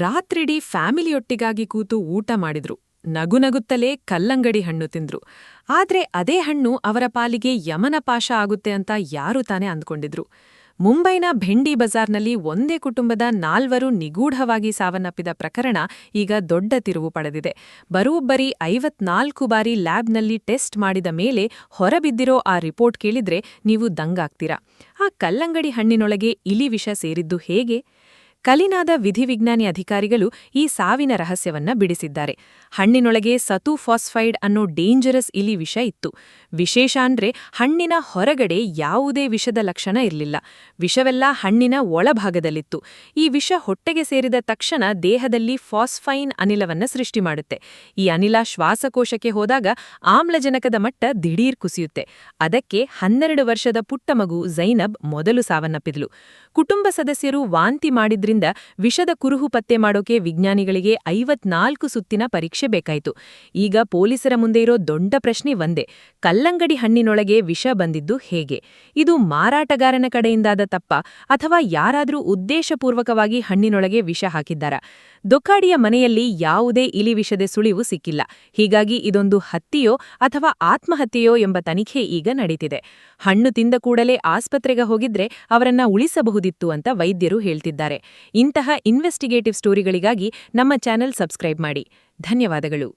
ರಾತ್ರಿಡೀ ಫ್ಯಾಮಿಲಿಯೊಟ್ಟಿಗಾಗಿ ಕೂತು ಊಟ ಮಾಡಿದ್ರು. ನಗುನಗುತ್ತಲೇ ಕಲ್ಲಂಗಡಿ ಹಣ್ಣು ತಿಂದ್ರು. ಆದ್ರೆ ಅದೇ ಹಣ್ಣು ಅವರ ಪಾಲಿಗೆ ಯಮನ ಪಾಶ ಆಗುತ್ತೆ ಅಂತ ಯಾರು ತಾನೇ ಅಂದ್ಕೊಂಡಿದ್ರು. ಮುಂಬೈನ ಭೆಂಡಿ ಬಜಾರ್ನಲ್ಲಿ ಒಂದೇ ಕುಟುಂಬದ 4 ನಿಗೂಢವಾಗಿ ಸಾವನ್ನಪ್ಪಿದ ಪ್ರಕರಣ ಈಗ ದೊಡ್ಡ ತಿರುವು ಪಡೆದಿದೆ. ಬರೋಬ್ಬರಿ 54 ಬಾರಿ ಲ್ಯಾಬ್ನಲ್ಲಿ ಟೆಸ್ಟ್ ಮಾಡಿದ ಮೇಲೆ ಹೊರಬಿದ್ದಿರೋ ಆ ರಿಪೋರ್ಟ್ ಕೇಳಿದ್ರೆ ನೀವು ದಂಗಾಗ್ತೀರಾ. ಆ ಕಲ್ಲಂಗಡಿ ಹಣ್ಣಿನೊಳಗೆ ಇಲಿ ವಿಷ ಸೇರಿದ್ದು ಹೇಗೆ? ಕಲಿನಾದ ವಿಧಿವಿಜ್ಞಾನಿ ಅಧಿಕಾರಿಗಳು ಈ ಸಾವಿನ ರಹಸ್ಯವನ್ನ ಬಿಡಿಸಿದ್ದಾರೆ. ಹಣ್ಣಿನೊಳಗೆ ಸತುಫಾಸ್ಫೈಡ್ ಅನ್ನೋ ಡೇಂಜರಸ್ ಇಲಿ ವಿಷ ಇತ್ತು. ವಿಶೇಷ ಅಂದ್ರೆ ಹಣ್ಣಿನ ಹೊರಗಡೆ ಯಾವುದೇ ವಿಷದ ಲಕ್ಷಣ ಇರಲಿಲ್ಲ. ವಿಷವೆಲ್ಲ ಹಣ್ಣಿನ ಒಳಭಾಗದಲ್ಲಿತ್ತು. ಈ ವಿಷ ಹೊಟ್ಟೆಗೆ ಸೇರಿದ ತಕ್ಷಣ ದೇಹದಲ್ಲಿ ಫಾಸ್ಫೈನ್ ಅನಿಲವನ್ನ ಸೃಷ್ಟಿ ಮಾಡುತ್ತೆ. ಈ ಅನಿಲ ಶ್ವಾಸಕೋಶಕ್ಕೆ ಹೋದಾಗ ಆಮ್ಲಜನಕದ ಮಟ್ಟ ದಿಢೀರ್ ಕುಸಿಯುತ್ತೆ. ಅದಕ್ಕೆ 12 ವರ್ಷದ ಪುಟ್ಟ ಮಗು ಝೈನಬ್ ಮೊದಲು ಸಾವನ್ನಪ್ಪಿದ್ಲು. ಕುಟುಂಬ ಸದಸ್ಯರು ವಾಂತಿ ಮಾಡಿದ್ರಿಂದ ವಿಷದ ಕುರುಹು ಪತ್ತೆ ಮಾಡೋಕೆ ವಿಜ್ಞಾನಿಗಳಿಗೆ 54 ಸುತ್ತಿನ ಪರೀಕ್ಷೆ ಬೇಕಾಯಿತು. ಈಗ ಪೊಲೀಸರ ಮುಂದೆ ಇರೋ ದೊಡ್ಡ ಪ್ರಶ್ನೆ ಒಂದೇ: ಕಲ್ಲಂಗಡಿ ಹಣ್ಣಿನೊಳಗೆ ವಿಷ ಬಂದಿದ್ದು ಹೇಗೆ? ಇದು ಮಾರಾಟಗಾರನ ಕಡೆಯಿಂದಾದ ತಪ್ಪ ಅಥವಾ ಯಾರಾದ್ರೂ ಉದ್ದೇಶಪೂರ್ವಕವಾಗಿ ಹಣ್ಣಿನೊಳಗೆ ವಿಷ ಹಾಕಿದ್ದಾರಾ? ದೊಕ್ಕಾಡಿಯ ಮನೆಯಲ್ಲಿ ಯಾವುದೇ ಇಲಿ ವಿಷದ ಸುಳಿವು ಸಿಕ್ಕಿಲ್ಲ. ಹೀಗಾಗಿ ಇದೊಂದು ಹತ್ಯೆಯೋ ಅಥವಾ ಆತ್ಮಹತ್ಯೆಯೋ ಎಂಬ ತನಿಖೆ ಈಗ ನಡೀತಿದೆ. ಹಣ್ಣು ತಿಂದ ಕೂಡಲೇ ಆಸ್ಪತ್ರೆಗೆ ಹೋಗಿದ್ರೆ ಅವರನ್ನ ಉಳಿಸಬಹುದಿತ್ತು ಅಂತ ವೈದ್ಯರು ಹೇಳ್ತಿದ್ದಾರೆ. ಇಂತಹ ಇನ್ವೆಸ್ಟಿಗೇಟಿವ್ ಸ್ಟೋರಿಗಳಿಗಾಗಿ ನಮ್ಮ ಚಾನೆಲ್ ಸಬ್ಸ್ಕ್ರೈಬ್ ಮಾಡಿ. ಧನ್ಯವಾದಗಳು.